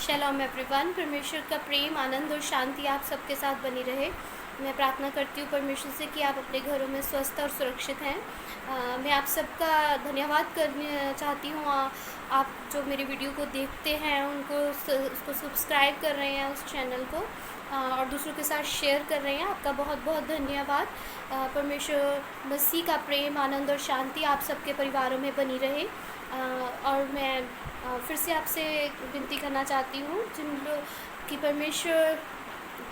शैलोम everyone. परमेश्वर का प्रेम, आनंद और शांति आप सबके साथ बनी रहे। मैं प्रार्थना करती हूँ परमेश्वर से कि आप अपने घरों में स्वस्थ और सुरक्षित हैं। मैं आप सबका धन्यवाद करना चाहती हूँ। आप जो मेरी वीडियो को देखते हैं उसको सब्सक्राइब कर रहे हैं उस चैनल को, और दूसरों के साथ शेयर कर रहे हैं। आपका बहुत बहुत धन्यवाद। परमेश्वर मसीह का प्रेम, आनंद और शांति आप सबके परिवारों में बनी रहे। और मैं फिर से आपसे विनती करना चाहती हूँ जिन लोग कि परमेश्वर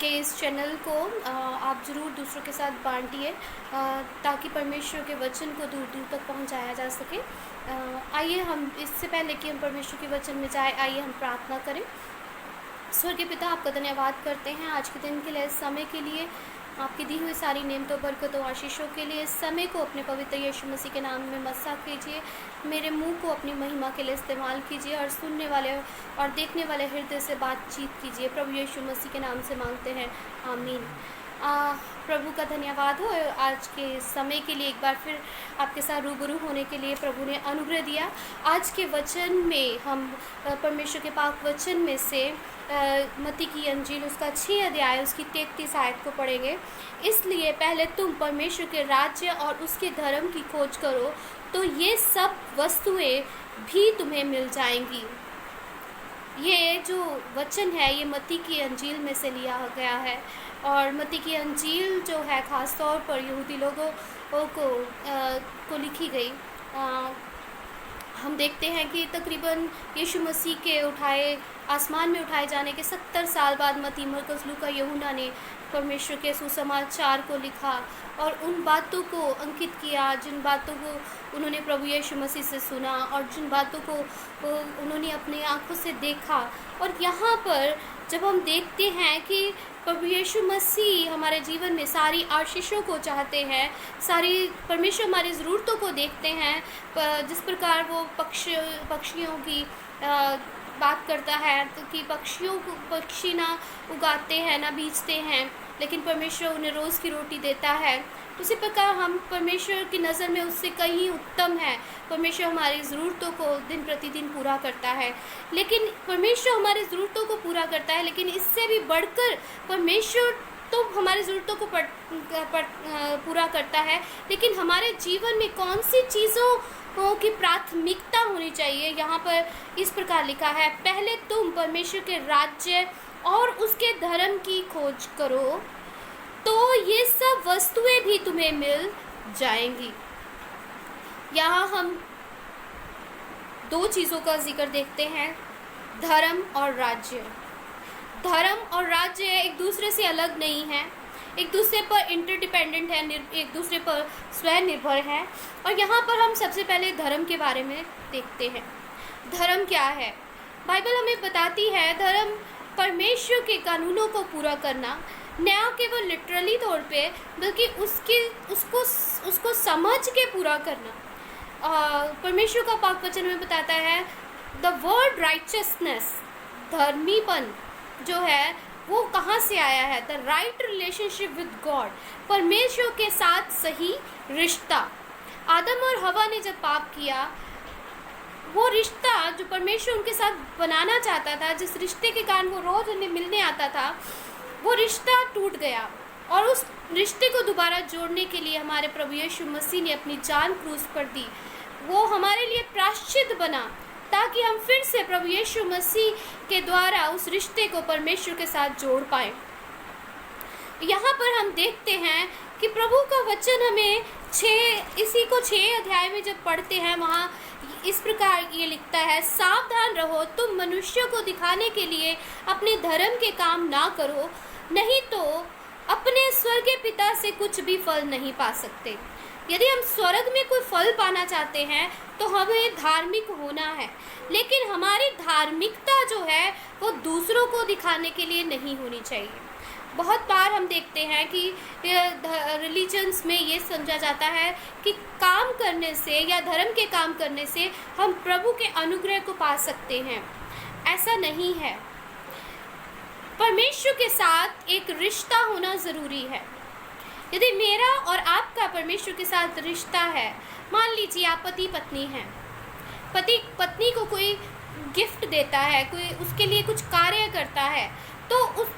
के इस चैनल को आप ज़रूर दूसरों के साथ बांटिए, ताकि परमेश्वर के वचन को दूर दूर तक पहुँचाया जा सके। आइए हम, इससे पहले कि हम परमेश्वर के वचन में जाए, आइए हम प्रार्थना करें। स्वर्गीय पिता, आपका धन्यवाद करते हैं आज के दिन के लिए, इस समय के लिए, आपकी दी हुई सारी नेमतों, बरकतों, आशीषों के लिए। इस समय को अपने पवित्र यीशु मसीह के नाम में मसा कीजिए। मेरे मुंह को अपनी महिमा के लिए इस्तेमाल कीजिए और सुनने वाले और देखने वाले हृदय से बातचीत कीजिए। प्रभु यीशु मसीह के नाम से मांगते हैं, आमीन। प्रभु का धन्यवाद हो आज के समय के लिए। एक बार फिर आपके साथ रूबरू होने के लिए प्रभु ने अनुग्रह दिया। आज के वचन में हम परमेश्वर के पाक वचन में से मत्ती की अंजील उसका 6 अध्याय उसकी 33 आयत को पढ़ेंगे। इसलिए पहले तुम परमेश्वर के राज्य और उसके धर्म की खोज करो, तो ये सब वस्तुएं भी तुम्हें मिल जाएंगी। ये जो वचन है ये मत्ती की अंजील में से लिया गया है, और मत्ती की अंजील जो है ख़ास तौर पर यहूदी लोगों को लिखी गई। हम देखते हैं कि तकरीबन यीशु मसीह के आसमान में उठाए जाने के 70 साल बाद मत्ती, मरकुस, लूका, यूहन्ना ने परमेश्वर के सुसमाचार को लिखा और उन बातों को अंकित किया जिन बातों को उन्होंने प्रभु यीशु मसीह से सुना और जिन बातों को उन्होंने अपनी आंखों से देखा। और यहाँ पर जब हम देखते हैं कि प्रभु यीशु मसीह हमारे जीवन में सारी आशीषों को चाहते हैं, सारी परमेश्वर हमारी ज़रूरतों को देखते हैं। जिस प्रकार वो पक्षियों की बात करता है, तो कि पक्षी ना उगाते हैं ना बीजते हैं, लेकिन परमेश्वर उन्हें रोज़ की रोटी देता है। उसी प्रकार हम परमेश्वर की नज़र में उससे कहीं उत्तम है। परमेश्वर हमारी ज़रूरतों को दिन प्रतिदिन पूरा करता है, लेकिन परमेश्वर हमारी ज़रूरतों को पूरा करता है, लेकिन इससे भी बढ़कर परमेश्वर तो हमारी ज़रूरतों को पूरा करता है, लेकिन हमारे जीवन में कौन सी चीज़ों की प्राथमिकता होनी चाहिए। यहाँ पर इस प्रकार लिखा है, पहले तुम परमेश्वर के राज्य और उसके धर्म की खोज करो, तो ये सब वस्तुएं भी तुम्हें मिल जाएंगी। यहाँ हम दो चीज़ों का जिक्र देखते हैं, धर्म और राज्य। धर्म और राज्य एक दूसरे से अलग नहीं है, एक दूसरे पर इंटरडिपेंडेंट है, एक दूसरे पर स्वनिर्भर है। और यहाँ पर हम सबसे पहले धर्म के बारे में देखते हैं। धर्म क्या है? बाइबल हमें बताती है, धर्म परमेश्वर के कानूनों को पूरा करना, न केवल लिटरली तौर पे, बल्कि उसको समझ के पूरा करना। परमेश्वर का पाक वचन में बताता है, द वर्ड राइचसनेस, धर्मीपन जो है वो कहाँ से आया है? The right relationship with God, परमेश्वर के साथ सही रिश्ता। आदम और हवा ने जब पाप किया, वो रिश्ता जो परमेश्वर उनके साथ बनाना चाहता था, जिस रिश्ते के कारण वो रोज उन्हें मिलने आता था, वो रिश्ता टूट गया। और उस रिश्ते को दोबारा जोड़ने के लिए हमारे प्रभु यीशु मसीह ने अपनी जान क्रूस पर दी। वो हमारे लिए प्रायश्चित बना, ताकि हम फिर से प्रभु यीशु मसीह के द्वारा उस रिश्ते को परमेश्वर के साथ जोड़ पाएं। यहाँ पर हम देखते हैं कि प्रभु का वचन हमें इसी को 6 अध्याय में जब पढ़ते हैं, वहाँ इस प्रकार ये लिखता है, सावधान रहो, तुम मनुष्यों को दिखाने के लिए अपने धर्म के काम ना करो, नहीं तो अपने स्वर्गीय पिता से कुछ भी फल नहीं पा सकते। यदि हम स्वर्ग में कोई फल पाना चाहते हैं तो हमें धार्मिक होना है, लेकिन हमारी धार्मिकता जो है वो दूसरों को दिखाने के लिए नहीं होनी चाहिए। बहुत बार हम देखते हैं कि रिलीजन्स में ये समझा जाता है कि काम करने से या धर्म के काम करने से हम प्रभु के अनुग्रह को पा सकते हैं। ऐसा नहीं है। परमेश्वर के साथ एक रिश्ता होना ज़रूरी है। यदि मेरा और आपका परमेश्वर के साथ रिश्ता है, मान लीजिए आप पति पत्नी हैं, पति पत्नी को कोई गिफ्ट देता है, कोई उसके लिए कुछ कार्य करता है तो उस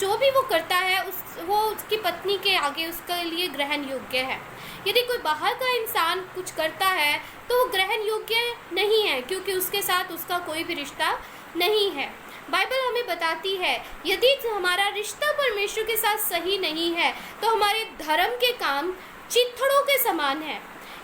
जो भी वो करता है वो उसकी पत्नी के आगे उसके लिए ग्रहण योग्य है। यदि कोई बाहर का इंसान कुछ करता है तो वो ग्रहण योग्य नहीं है, क्योंकि उसके साथ उसका कोई भी रिश्ता नहीं है। बाइबल हमें बताती है यदि हमारा रिश्ता परमेश्वर के साथ सही नहीं है तो हमारे धर्म के काम चिथड़ों के समान है।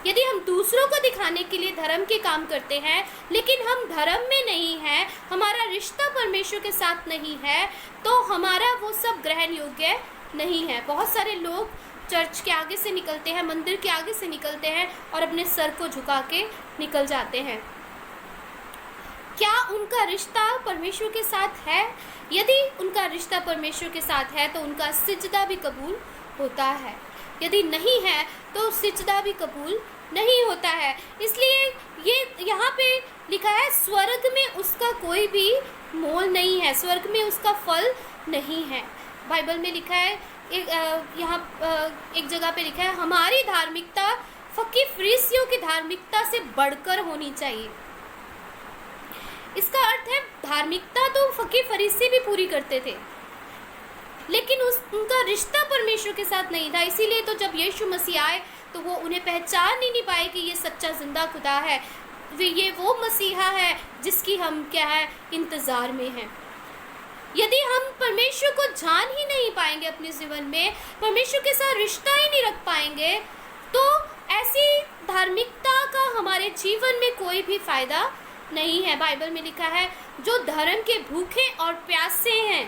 यदि हम दूसरों को दिखाने के लिए धर्म के काम करते हैं लेकिन हम धर्म में नहीं हैं, हमारा रिश्ता परमेश्वर के साथ नहीं है, तो हमारा वो सब ग्रहण योग्य नहीं है। बहुत सारे लोग चर्च के आगे से निकलते हैं, मंदिर के आगे से निकलते हैं और अपने सर को झुका के निकल जाते हैं। क्या उनका रिश्ता परमेश्वर के साथ है? यदि उनका रिश्ता परमेश्वर के साथ है तो उनका सिजदा भी कबूल होता है, यदि नहीं है तो सिजदा भी कबूल नहीं होता है। इसलिए ये यहाँ पे लिखा है स्वर्ग में उसका कोई भी मोल नहीं है, स्वर्ग में उसका फल नहीं है। बाइबल में लिखा है यहाँ एक जगह पे लिखा है हमारी धार्मिकता फकी फरीसियों की धार्मिकता से बढ़कर होनी चाहिए। इसका अर्थ है धार्मिकता तो फकी फरीसी भी पूरी करते थे लेकिन उनका रिश्ता परमेश्वर के साथ नहीं था। इसीलिए तो जब यीशु मसीह आए तो वो उन्हें पहचान ही नहीं पाए कि ये सच्चा जिंदा खुदा है, ये वो मसीहा है जिसकी हम क्या है इंतजार में हैं। यदि हम परमेश्वर को जान ही नहीं पाएंगे अपने जीवन में, परमेश्वर के साथ रिश्ता ही नहीं रख पाएंगे, तो ऐसी धार्मिकता का हमारे जीवन में कोई भी फायदा नहीं है। बाइबल में लिखा है जो धर्म के भूखे और प्यासे हैं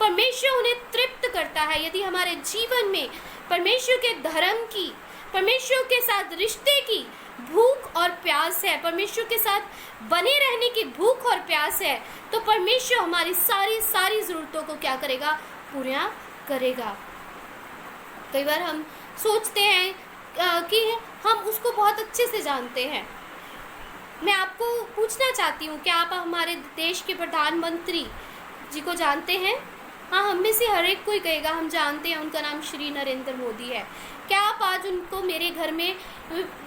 परमेश्वर उन्हें तृप्त करता है। यदि हमारे जीवन में परमेश्वर के धर्म की, परमेश्वर के साथ रिश्ते की भूख और प्यास है, परमेश्वर के साथ बने रहने की भूख और प्यास है, तो परमेश्वर हमारी सारी ज़रूरतों को क्या करेगा? पूरा करेगा। कई बार हम सोचते हैं कि हम उसको बहुत अच्छे से जानते हैं। मैं आपको पूछना चाहती हूँ, क्या आप हमारे देश के प्रधानमंत्री जी को जानते हैं? हाँ, हम में से हर एक कोई कहेगा हम जानते हैं, उनका नाम श्री नरेंद्र मोदी है। क्या आप आज उनको मेरे घर में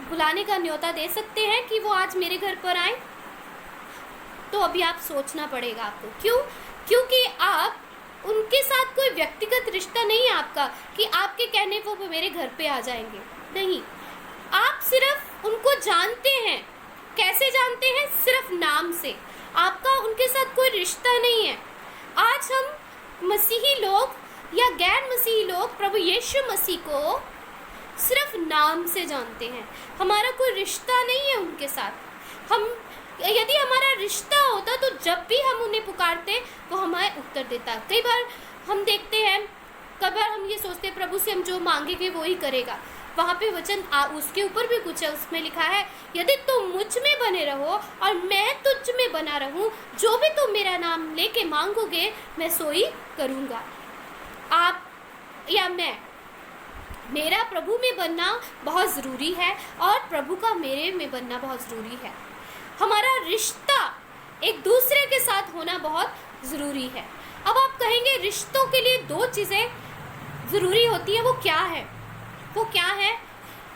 बुलाने का न्योता दे सकते हैं कि वो आज मेरे घर पर आए? तो अभी आप सोचना पड़ेगा आपको। क्यों? क्योंकि आप उनके साथ कोई व्यक्तिगत रिश्ता नहीं है आपका कि आपके कहने वो मेरे घर पे आ जाएंगे। नहीं, आप सिर्फ उनको जानते हैं। कैसे जानते हैं? सिर्फ नाम से। आपका उनके साथ कोई रिश्ता नहीं है। आज हम मसीही लोग या गैर मसीही लोग प्रभु यीशु मसीह को सिर्फ नाम से जानते हैं, हमारा कोई रिश्ता नहीं है उनके साथ। हम यदि हमारा रिश्ता होता तो जब भी हम उन्हें पुकारते वो हमें उत्तर देता। कई बार हम देखते हैं, कई बार हम ये सोचते हैं प्रभु से हम जो मांगेंगे वो ही करेगा। वहाँ पे वचन उसके ऊपर भी कुछ है, उसमें लिखा है यदि तुम मुझ में बने रहो और मैं तुझ में बना रहूं, जो भी तुम मेरा नाम लेके मांगोगे मैं सोई करूँगा। आप या मैं, मेरा प्रभु में बनना बहुत ज़रूरी है और प्रभु का मेरे में बनना बहुत ज़रूरी है। हमारा रिश्ता एक दूसरे के साथ होना बहुत ज़रूरी है। अब आप कहेंगे रिश्तों के लिए दो चीज़ें ज़रूरी होती है, वो क्या है? वो क्या है?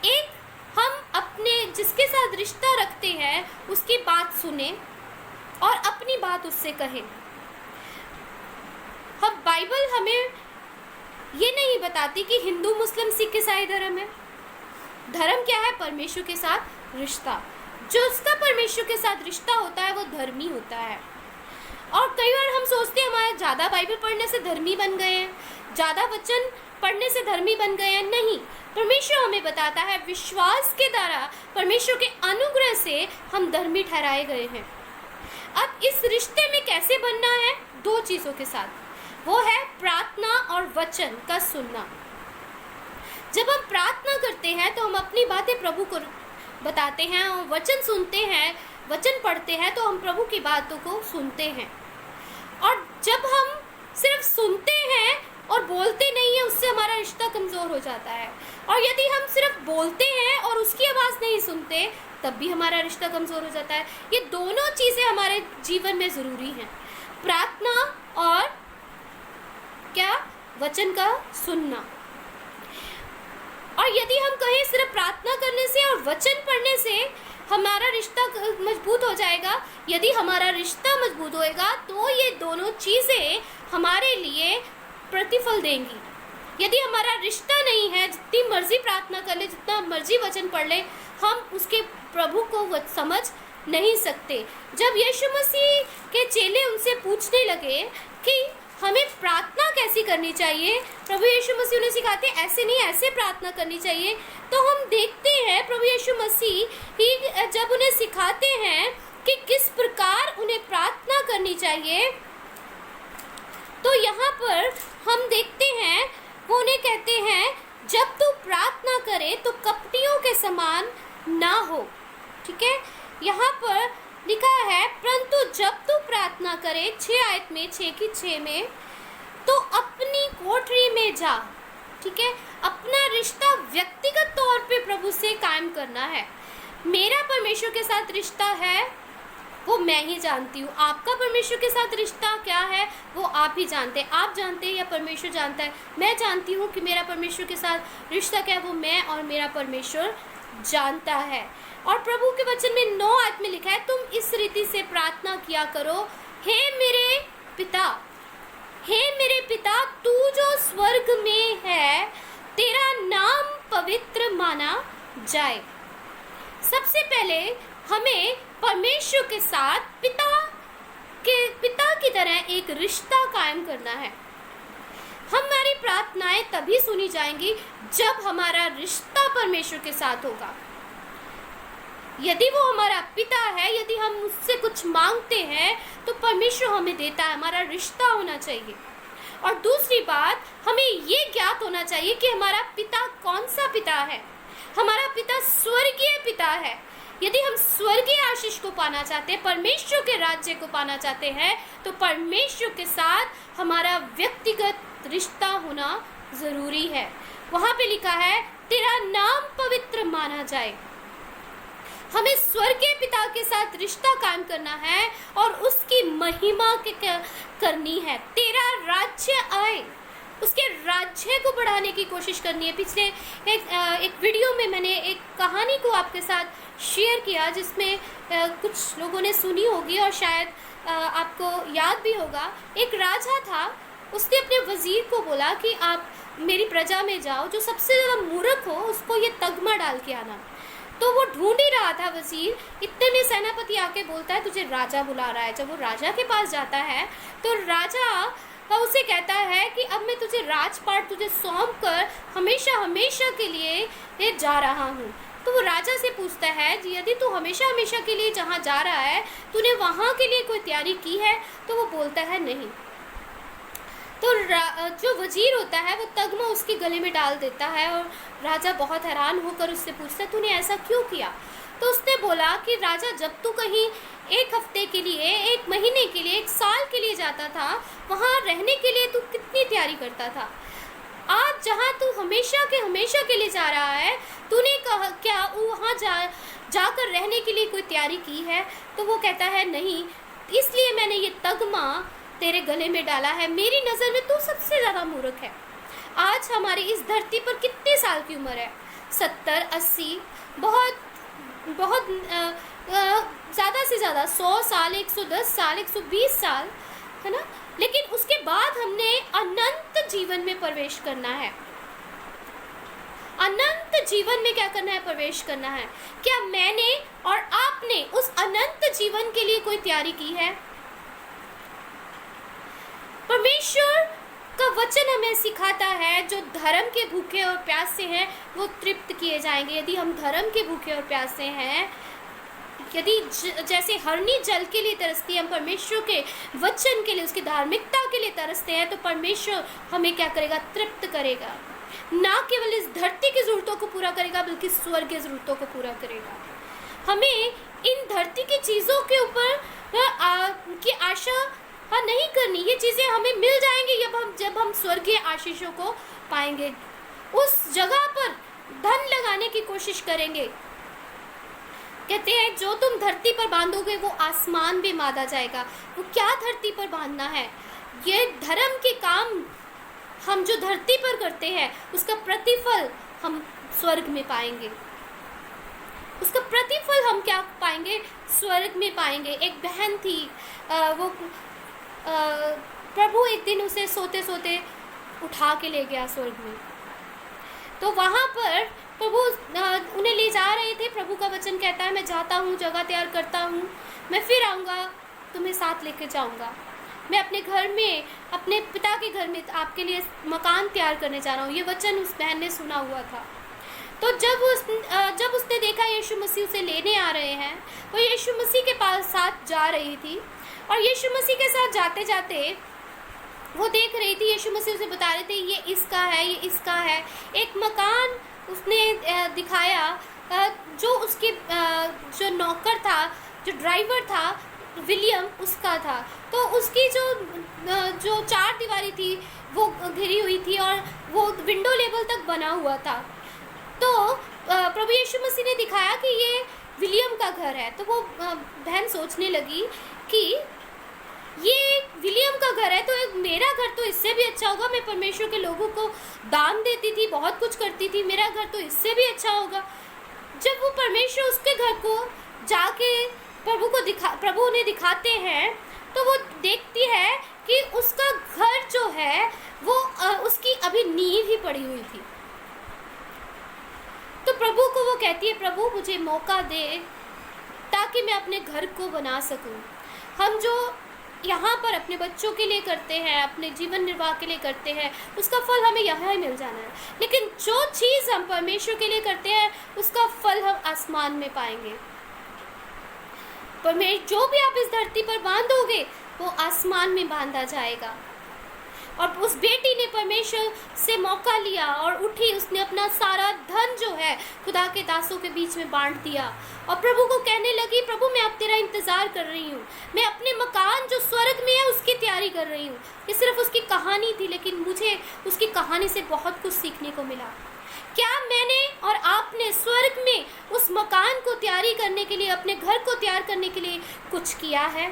एक, हम अपने जिसके साथ रिश्ता रखते हैं उसकी बात सुने और अपनी बात उससे कहें। अब बाइबल हमें ये नहीं बताती कि हिंदू मुस्लिम सिख ईसाई धर्म है। धर्म क्या है? परमेश्वर के साथ रिश्ता। जो उसका परमेश्वर के साथ रिश्ता होता है वो धर्मी होता है। और कई बार हम सोचते हैं हमारे ज़्यादा बाइबल पढ़ने से धर्मी बन गए हैं, ज़्यादा वचन पढ़ने से धर्मी बन गए हैं। नहीं, परमेश्वर हमें बताता है विश्वास के द्वारा परमेश्वर के अनुग्रह से हम धर्मी ठहराए गए हैं। अब इस रिश्ते में कैसे बनना है? दो चीज़ों के साथ, वो है प्रार्थना और वचन का सुनना। जब हम प्रार्थना करते हैं तो हम अपनी बातें प्रभु को बताते हैं और वचन सुनते हैं, वचन पढ़ते हैं तो हम प्रभु की बातों को सुनते हैं। और जब हम सिर्फ सुनते हैं और बोलते नहीं है, उससे हमारा रिश्ता कमज़ोर हो जाता है। और यदि हम सिर्फ बोलते हैं और उसकी आवाज़ नहीं सुनते तब भी हमारा रिश्ता कमज़ोर हो जाता है। ये दोनों चीज़ें हमारे जीवन में ज़रूरी हैं, प्रार्थना और क्या? वचन का सुनना। और यदि हम कहें सिर्फ प्रार्थना करने से और वचन पढ़ने से हमारा रिश्ता मजबूत हो जाएगा। यदि हमारा रिश्ता मजबूत होएगा तो ये दोनों चीज़ें हमारे लिए प्रतिफल देंगी। यदि हमारा रिश्ता नहीं है, जितनी मर्जी प्रार्थना कर ले, जितना मर्जी वचन पढ़ ले, हम उसके प्रभु को समझ नहीं सकते। जब यीशु मसीह के चेले उनसे पूछने लगे कि हमें प्रार्थना कैसी करनी चाहिए, प्रभु यीशु मसीह उन्हें सिखाते ऐसे नहीं, ऐसे प्रार्थना करनी चाहिए। तो हम देखते हैं प्रभु यीशु मसीह ही जब उन्हें सिखाते हैं कि किस प्रकार उन्हें प्रार्थना करनी चाहिए, तो यहाँ पर हम देखते हैं वो उन्हें कहते हैं जब तू प्रार्थना करे तो कपटियों के समान ना हो। ठीक है, यहाँ पर लिखा है परंतु जब तू प्रार्थना करे 6 आयत में 6 में तो अपनी कोठरी में जा। ठीक है, अपना रिश्ता व्यक्तिगत तौर पे प्रभु से कायम करना है। मेरा परमेश्वर के साथ रिश्ता है वो मैं ही जानती हूँ, आपका परमेश्वर के साथ रिश्ता क्या है वो आप ही जानते हैं। आप जानते हैं या परमेश्वर जानता है? मैं जानती हूँ कि मेरा परमेश्वर के साथ रिश्ता क्या है, वो मैं और मेरा परमेश्वर जानता है। और प्रभु के वचन में 9 आयत में लिखा है तुम इस रीति से प्रार्थना किया करो, हे मेरे पिता तू जो स्वर्ग में है, तेरा नाम पवित्र माना जाए। सबसे पहले हमें परमेश्वर के साथ पिता की तरह एक रिश्ता कायम करना है। हमारी प्रार्थनाएं तभी सुनी जाएंगी जब हमारा रिश्ता परमेश्वर के साथ होगा। यदि वो हमारा पिता है, यदि हम उससे कुछ मांगते हैं तो परमेश्वर हमें देता है। हमारा रिश्ता होना चाहिए। और दूसरी बात, हमें ये ज्ञात होना चाहिए कि हमारा पिता कौन सा पिता है। हमारा पिता स्वर्गीय पिता है। यदि हम स्वर्गीय आशीष को पाना चाहते हैं, परमेश्वर के राज्य को पाना चाहते हैं, तो परमेश्वर के साथ हमारा व्यक्तिगत रिश्ता होना जरूरी है। वहां पे लिखा है तेरा नाम पवित्र माना जाए। हमें स्वर्गीय पिता के साथ रिश्ता कायम करना है और उसकी महिमा करनी है। तेरा राज्य आए, उसके राज्य को बढ़ाने की कोशिश करनी है। पिछले एक वीडियो में मैंने एक कहानी को आपके साथ शेयर किया जिसमें कुछ लोगों ने सुनी होगी और शायद आपको याद भी होगा। एक राजा था, उसने अपने वजीर को बोला कि आप मेरी प्रजा में जाओ, जो सबसे ज़्यादा मूर्ख हो उसको ये तगमा डाल के आना। तो वो ढूंढ ही रहा था वजीर, इतने में सेनापति आके बोलता है तुझे राजा बुला रहा है। जब वो राजा के पास जाता है तो राजा उसे कहता है कि अब मैं तुझे राजपाट तुझे सौंप कर हमेशा हमेशा के लिए जा रहा हूँ। तो वो राजा से पूछता है यदि तू हमेशा हमेशा के लिए जहाँ जा रहा है तूने वहाँ के लिए कोई तैयारी की है? तो वो बोलता है नहीं। तो जो वजीर होता है वो तगमा उसके गले में डाल देता है और राजा बहुत हैरान होकर उससे पूछता है तूने ऐसा क्यों किया? तो उसने बोला कि राजा जब तू कहीं 1 हफ्ते के लिए, 1 महीने के लिए, 1 साल के लिए जाता था, वहाँ रहने के लिए तू कितनी तैयारी करता था। आज जहाँ तू हमेशा के लिए जा रहा है, तूने कहा क्या वहाँ जाकर रहने के लिए कोई तैयारी की है? तो वो कहता है नहीं, इसलिए मैंने ये तगमा तेरे गले में डाला है। मेरी नज़र में तू सबसे ज़्यादा मूर्ख है। आज हमारी इस धरती पर कितने साल की उम्र है? 70, 80, बहुत ज़्यादा से ज़्यादा 100 साल, 110 साल, 120 साल, है ना? लेकिन उसके बाद हमने अनंत जीवन में प्रवेश करना है। अनंत जीवन में क्या करना है? प्रवेश करना है। क्या मैंने और आपने उस अनंत जीवन के लिए कोई तैयारी की है? परमेश्वर का वचन हमें सिखाता है जो धर्म के भूखे और प्यासे हैं वो तृप्त किए जाएंगे। यदि हम धर्म के भूखे और प्यासे हैं, यदि जैसे हरनी जल के लिए तरसती है, हम परमेश्वर के वचन के लिए, उसकी धार्मिकता के लिए तरसते हैं, तो परमेश्वर हमें क्या करेगा? तृप्त करेगा। ना केवल इस धरती की ज़रूरतों को पूरा करेगा बल्कि स्वर्ग की ज़रूरतों को पूरा करेगा। हमें इन धरती की चीज़ों के ऊपर की आशा नहीं करनी। ये चीज़ें हमें मिल जाएंगी जब हम स्वर्गीय आशीषों को पाएंगे। उस जगह पर धन लगाने की कोशिश करेंगे। कहते हैं जो तुम धरती पर बांधोगे वो आसमान भी बांधा जाएगा। वो क्या धरती पर बांधना है? ये धर्म के काम हम जो धरती पर करते हैं उसका प्रतिफल हम स्वर्ग में पाएंगे। उसका प्रतिफल हम क्या पाएंगे? स्वर्ग में पाएंगे। एक बहन थी, वो प्रभु एक दिन उसे सोते सोते उठा के ले गया स्वर्ग में। तो वहाँ पर प्रभु उन्हें ले जा रहे थे। प्रभु का वचन कहता है, मैं जाता हूँ, जगह तैयार करता हूँ, मैं फिर आऊँगा, तुम्हें साथ लेके जाऊँगा। मैं अपने घर में, अपने पिता के घर में आपके लिए मकान तैयार करने जा रहा हूँ। ये वचन उस बहन ने सुना हुआ था। तो जब उसने देखा यीशु मसीह उसे लेने आ रहे हैं, वो यीशु मसीह के पास साथ जा रही थी, और यीशु मसीह के साथ जाते जाते वो देख रही थी, यीशु मसीह उसे बता रहे थे ये इसका है, ये इसका है। एक मकान उसने दिखाया, जो उसके जो नौकर था, जो ड्राइवर था विलियम, उसका था। तो उसकी जो चार दीवारी थी वो घिरी हुई थी और वो विंडो लेवल तक बना हुआ था। तो प्रभु यीशु मसीह ने दिखाया कि ये विलियम का घर है। तो वो बहन सोचने लगी कि ये विलियम का घर है, तो मेरा घर तो इससे भी अच्छा होगा। मैं परमेश्वर के लोगों को दान देती थी, बहुत कुछ करती थी, मेरा घर तो इससे भी अच्छा होगा। जब वो परमेश्वर उसके घर को जाके प्रभु उन्हें दिखाते हैं, तो वो देखती है कि उसका घर जो है वो उसकी अभी नींव ही पड़ी हुई थी। तो प्रभु को वो कहती है, प्रभु मुझे मौका दे ताकि मैं अपने घर को बना सकूं। हम जो यहाँ पर अपने बच्चों के लिए करते हैं, अपने जीवन निर्वाह के लिए करते हैं, उसका फल हमें यहाँ ही मिल जाना है। लेकिन जो चीज़ हम परमेश्वर के लिए करते हैं, उसका फल हम आसमान में पाएंगे। जो भी आप इस धरती पर बांधोगे वो आसमान में बांधा जाएगा। और उस बेटी ने परमेश्वर से मौका लिया और उठी, उसने अपना सारा धन जो है खुदा के दासों के बीच में बांट दिया और प्रभु को कहने लगी, प्रभु मैं अब तेरा इंतज़ार कर रही हूँ, मैं अपने मकान जो स्वर्ग में है उसकी तैयारी कर रही हूँ। ये सिर्फ उसकी कहानी थी, लेकिन मुझे उसकी कहानी से बहुत कुछ सीखने को मिला। क्या मैंने और आपने स्वर्ग में उस मकान को तैयारी करने के लिए, अपने घर को तैयार करने के लिए कुछ किया है?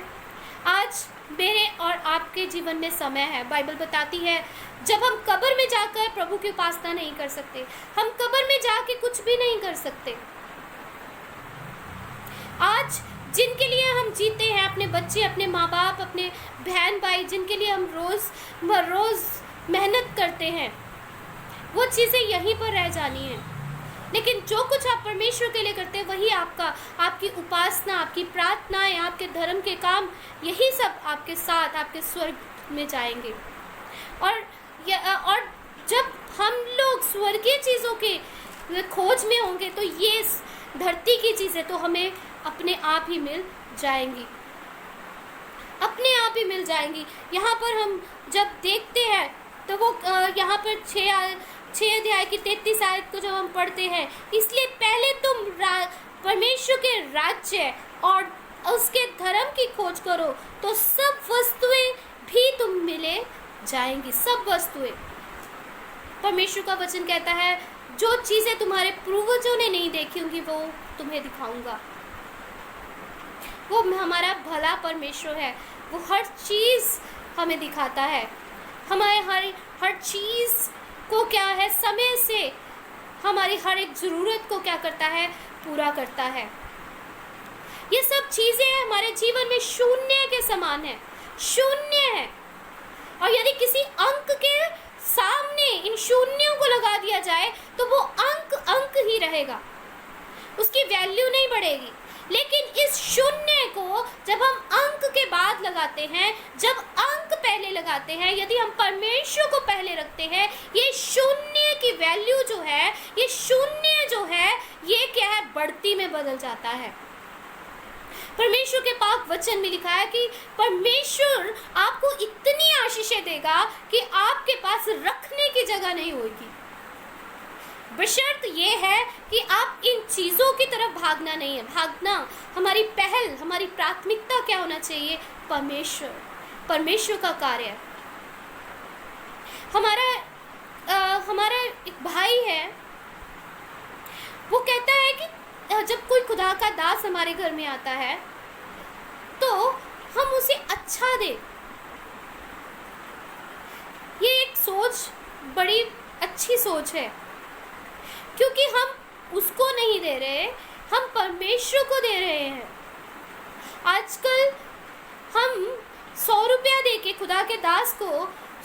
आज मेरे और आपके जीवन में समय है। बाइबल बताती है जब हम कब्र में जाकर प्रभु की उपासना नहीं कर सकते, हम कब्र में जाके कुछ भी नहीं कर सकते। आज जिनके लिए हम जीते हैं, अपने बच्चे, अपने माँ बाप, अपने बहन भाई, जिनके लिए हम रोज मेहनत करते हैं, वो चीज़ें यहीं पर रह जानी है। लेकिन जो कुछ आप परमेश्वर के लिए करते हैं वही आपकी उपासना, आपकी प्रार्थनाएं, आपके धर्म के काम, यही सब आपके साथ आपके स्वर्ग में जाएंगे। और जब हम लोग स्वर्गीय चीज़ों के खोज में होंगे तो ये धरती की चीज़ें तो हमें अपने आप ही मिल जाएंगी, अपने आप ही मिल जाएंगी। यहाँ पर हम जब देखते हैं तो वो यहाँ पर 6 अध्याय की 33 आयत को जब हम पढ़ते हैं, इसलिए पहले तुम परमेश्वर के राज्य और उसके धर्म की खोज करो तो सब वस्तुएं भी तुम मिले जाएंगी। सब वस्तुएं, परमेश्वर का वचन कहता है जो चीज़ें तुम्हारे पूर्वजों ने नहीं देखी होंगी वो तुम्हें दिखाऊंगा। वो हमारा भला परमेश्वर है, वो हर चीज़ हमें दिखाता है। हमारे हर चीज़ को क्या है, समय से हमारी हर एक ज़रूरत को क्या करता है, पूरा करता है। ये सब चीज़ें हमारे जीवन में शून्य के समान है, शून्य है। और यदि किसी अंक के सामने इन शून्यों को लगा दिया जाए तो वो अंक ही रहेगा, उसकी वैल्यू नहीं बढ़ेगी। लेकिन इस शून्य को जब हम अंक के बाद लगाते हैं, जब अंक पहले लगाते हैं, यदि हम परमेश्वर को पहले रखते हैं, ये शून्य की वैल्यू जो है, ये शून्य जो है, ये क्या है, बढ़ती में बदल जाता है। परमेश्वर के पाक वचन में लिखा है कि परमेश्वर आपको इतनी आशीषें देगा कि आपके पास रखने की जगह नहीं होगी। बशर्त ये है कि आप इन चीज़ों की तरफ भागना नहीं है। भागना, हमारी पहल, हमारी प्राथमिकता क्या होना चाहिए, परमेश्वर का कार्य। हमारा एक भाई है, वो कहता है कि जब कोई खुदा का दास हमारे घर में आता है तो हम उसे अच्छा दें। ये एक सोच बड़ी अच्छी सोच है, क्योंकि हम उसको नहीं दे रहे, हम परमेश्वर को दे रहे हैं। आजकल हम 100 रुपया दे के खुदा के दास को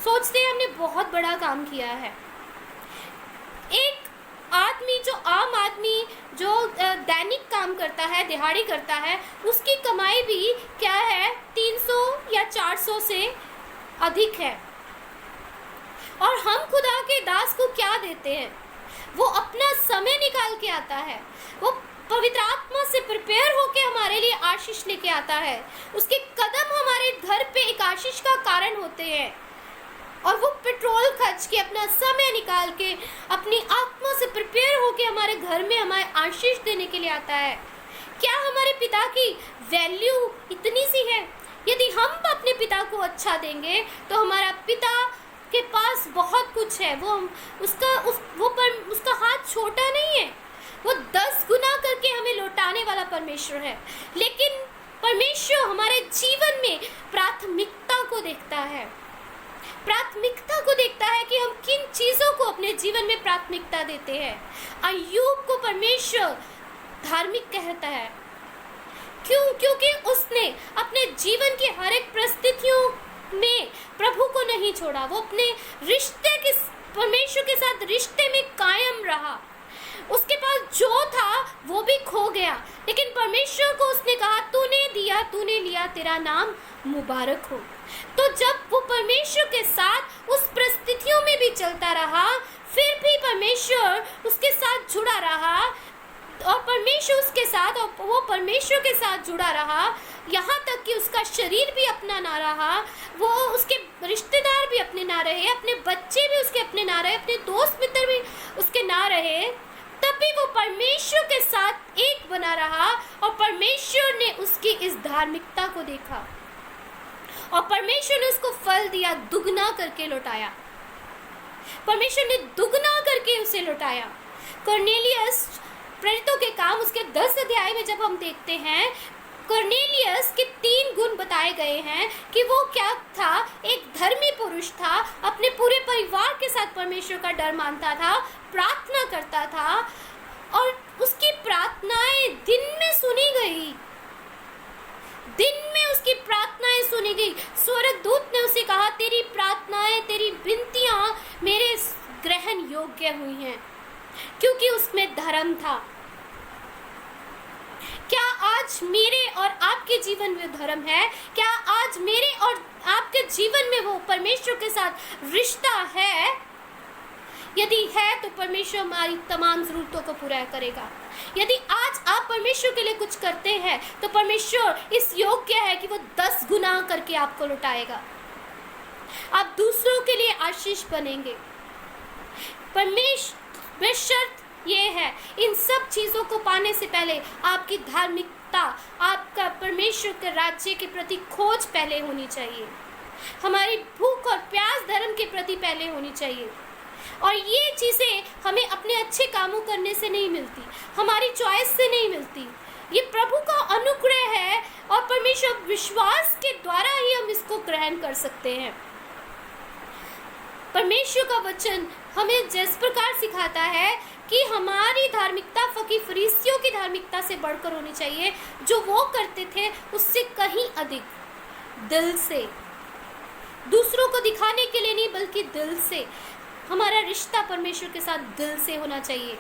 सोचते हैं हमने बहुत बड़ा काम किया है। एक आदमी जो आम आदमी जो दैनिक काम करता है, दिहाड़ी करता है, उसकी कमाई भी क्या है 300 या 400 से अधिक है। और हम खुदा के दास को क्या देते हैं? वो अपना समय निकाल के आता है, वो पवित्र आत्मा से प्रिपेयर होके हमारे लिए आशीष लेके आता है। उसके कदम हमारे घर पे एक आशीष का कारण होते हैं और वो पेट्रोल खर्च के अपना समय निकाल के अपनी आत्मा से प्रिपेयर होके हमारे घर में हमारे आशीष देने के लिए आता है। क्या हमारे पिता की वैल्यू इतनी सी है? यदि हम अपने पिता को अच्छा देंगे तो हमारा पिता के पास बहुत कुछ है। उसका हाथ छोटा नहीं है, वो 10 गुना करके हमें लौटाने वाला परमेश्वर है। लेकिन परमेश्वर हमारे जीवन में प्राथमिकता को देखता है, प्राथमिकता को देखता है कि हम किन चीजों को अपने जीवन में प्राथमिकता देते हैं। अय्यूब को परमेश्वर धार्मिक कहता है। क्यों? क्योंकि उसने अपने जीवन की हर एक परिस्थितियों में प्रभु को नहीं छोड़ा। वो अपने रिश्ते के परमेश्वर के साथ रिश्ते में कायम रहा। उसके पास जो था वो भी खो गया, लेकिन परमेश्वर को उसने कहा तूने दिया तूने लिया, तेरा नाम मुबारक हो। तो जब वो परमेश्वर के साथ उस परिस्थितियों में भी चलता रहा, फिर भी परमेश्वर उसके साथ जुड़ा रहा और परमेश्वर उसके साथ और वो परमेश्वर के साथ जुड़ा रहा, यहाँ तक कि उसका शरीर भी अपना ना रहा, वो उसके रिश्तेदार भी अपने ना रहे, अपने बच्चे भी उसके अपने ना रहे, अपने दोस्त मित्र भी उसके ना रहे, तब भी वो परमेश्वर के साथ एक बना रहा। और परमेश्वर ने उसकी इस धार्मिकता को देखा और परमेश्वर ने उसको फल दिया, दुगना करके लौटाया। परमेश्वर ने दुगना करके उसे लौटाया। कुरनेलियस प्रेरितों के काम उसके 10 अध्याय में जब हम देखते हैं, कुरनेलियस के 3 गुण बताए गए हैं कि वो क्या था। एक धर्मी पुरुष था, अपने पूरे परिवार के साथ परमेश्वर का डर मानता था, प्रार्थना करता था और उसकी प्रार्थनाएं दिन में सुनी गई, दिन में उसकी प्रार्थनाएं सुनी गई। स्वर्गदूत ने उसे कहा तेरी प्रार्थनाएं, तेरी विनतियां मेरे ग्रहण योग्य हुई हैं, क्योंकि उसमें धर्म था। क्या आज मेरे और आपके जीवन में धर्म है? क्या आज मेरे और आपके जीवन में वो परमेश्वर के साथ रिश्ता है? यदि है तो परमेश्वर हमारी तमाम जरूरतों को पूरा करेगा। यदि आज आप परमेश्वर के लिए कुछ करते हैं तो परमेश्वर इस योग्य है कि वो 10 गुना करके आपको लौटाएगा। आप दूसरों के लिए आशीष बनेंगे। परमेश्वर शर्त ये है, इन सब चीजों को पाने से पहले आपकी धार्मिकता, आपका परमेश्वर के राज्य के प्रति खोज पहले होनी चाहिए। हमारी भूख और प्यास धर्म के प्रति पहले होनी चाहिए। और ये चीजें हमें अपने अच्छे कामों करने से नहीं मिलती, हमारी चॉइस से नहीं मिलती। ये प्रभु का अनुग्रह है और परमेश्वर विश्वास के द्वारा ही हम इसको ग्रहण कर सकते हैं। परमेश्वर का वचन हमें जिस प्रकार सिखाता है कि हमारी धार्मिकता फरीसियों की धार्मिकता से बढ़कर होनी चाहिए, जो वो करते थे उससे कहीं अधिक, दिल से, दूसरों को दिखाने के लिए नहीं बल्कि दिल से। हमारा रिश्ता परमेश्वर के साथ दिल से होना चाहिए।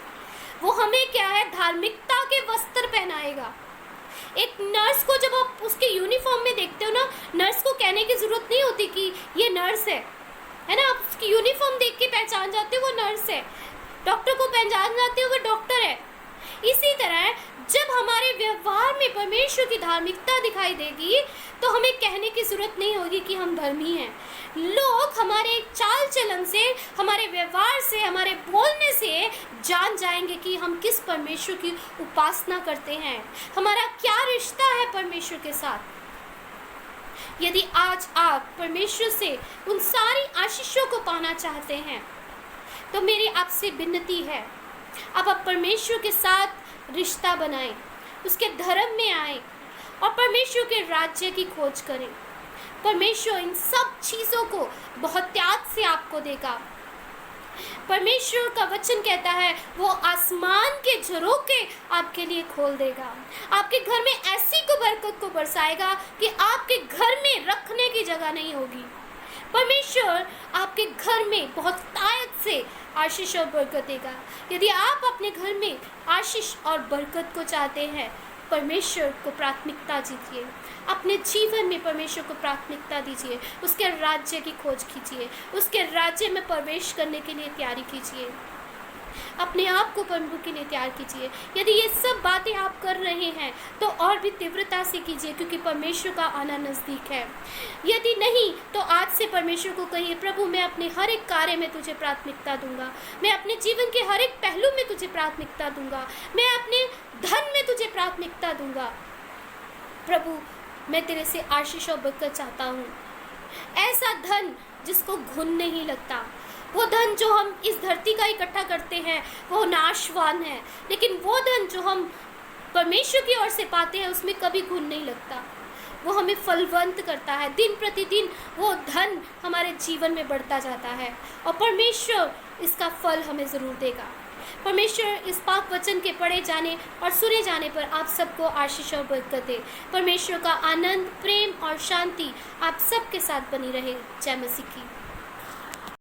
वो हमें क्या है, धार्मिकता के वस्त्र पहनाएगा। एक नर्स को जब आप उसके यूनिफॉर्म में देखते हो ना, नर्स को कहने की जरूरत नहीं होती कि ये नर्स है ना, आप उसकी यूनिफॉर्म देख के पहचान जाते हो वो नर्स है। डॉक्टर को पहचान जाते हो वो डॉक्टर है। इसी तरह जब हमारे व्यवहार में परमेश्वर की धार्मिकता दिखाई देगी तो हमें कहने की जरूरत नहीं होगी कि हम धर्मी हैं। लोग हमारे चाल चलन से, हमारे व्यवहार से, हमारे बोलने से जान जाएंगे कि हम किस परमेश्वर की उपासना करते हैं, हमारा क्या रिश्ता है परमेश्वर के साथ। यदि आज आप परमेश्वर से उन सारी आशीषों को पाना चाहते हैं तो मेरी आपसे विनती है, आप परमेश्वर के साथ रिश्ता बनाएं, उसके धर्म में आएं और परमेश्वर के राज्य की खोज करें। परमेश्वर इन सब चीज़ों को बहुत त्याग से आपको देगा। परमेश्वर का वचन कहता है वो आसमान के झरोखे आपके लिए खोल देगा, आपके घर में ऐसी को बरकत को बरसाएगा कि आपके घर में रखने की जगह नहीं होगी। परमेश्वर आपके घर में बहुत तायत से आशीष और बरकत देगा। यदि आप अपने घर में आशीष और बरकत को चाहते हैं, परमेश्वर को प्राथमिकता दीजिए, अपने जीवन में परमेश्वर को प्राथमिकता दीजिए, उसके राज्य की खोज कीजिए, उसके राज्य में प्रवेश करने के लिए तैयारी कीजिए, अपने आप को प्रभु के लिए तैयार कीजिए। यदि ये सब बातें आप कर रहे हैं तो और भी तीव्रता से कीजिए, क्योंकि परमेश्वर का आना नज़दीक है। यदि नहीं तो आज से परमेश्वर को कहिए, प्रभु मैं अपने हर एक कार्य में तुझे प्राथमिकता दूंगा, मैं अपने जीवन के हर एक पहलू में तुझे प्राथमिकता दूंगा, मैं अपने धन में तुझे प्राथमिकता दूंगा। प्रभु मैं तेरे से आशीष और बरकत चाहता हूँ, ऐसा धन जिसको घुन नहीं लगता। वो धन जो हम इस धरती का इकट्ठा करते हैं वो नाशवान है, लेकिन वो धन जो हम परमेश्वर की ओर से पाते हैं उसमें कभी घुन नहीं लगता, वो हमें फलवंत करता है। दिन प्रतिदिन वो धन हमारे जीवन में बढ़ता जाता है और परमेश्वर इसका फल हमें ज़रूर देगा। परमेश्वर इस पाक वचन के पढ़े जाने और सुने जाने पर आप सबको आशीष और बरकत दे। परमेश्वर का आनंद, प्रेम और शांति आप सबके साथ बनी रहे। जय मसीह की।